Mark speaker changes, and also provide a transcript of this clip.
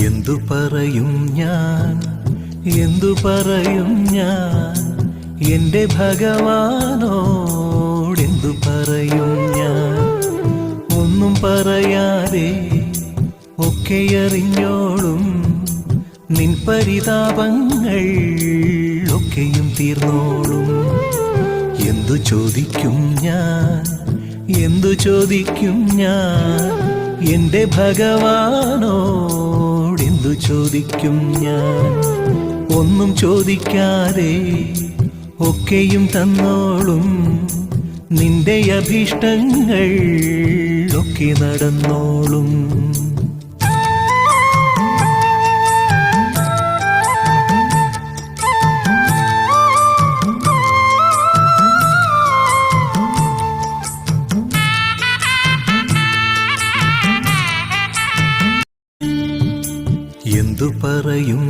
Speaker 1: എന്തു പറയും ഞാൻ, എന്തു പറയും ഞാൻ, എൻ്റെ ഭഗവാനോടെന്തു പറയും ഞാൻ. ഒന്നും പറയാതെ ഒക്കെയറിഞ്ഞോളും നിൻ പരിതാപങ്ങൾ ഒക്കെയും തീർന്നോളും. എന്തു ചോദിക്കും ഞാൻ, എന്തു ചോദിക്കും ഞാൻ, എൻ്റെ ഭഗവാനോടെന്തു ചോദിക്കും ഞാൻ. ഒന്നും ചോദിക്കാതെ ഒക്കെയും തന്നോളും നിന്റെ അഭീഷ്ടങ്ങൾ ഒക്കെ നടന്നോളും. എന്തു പറയും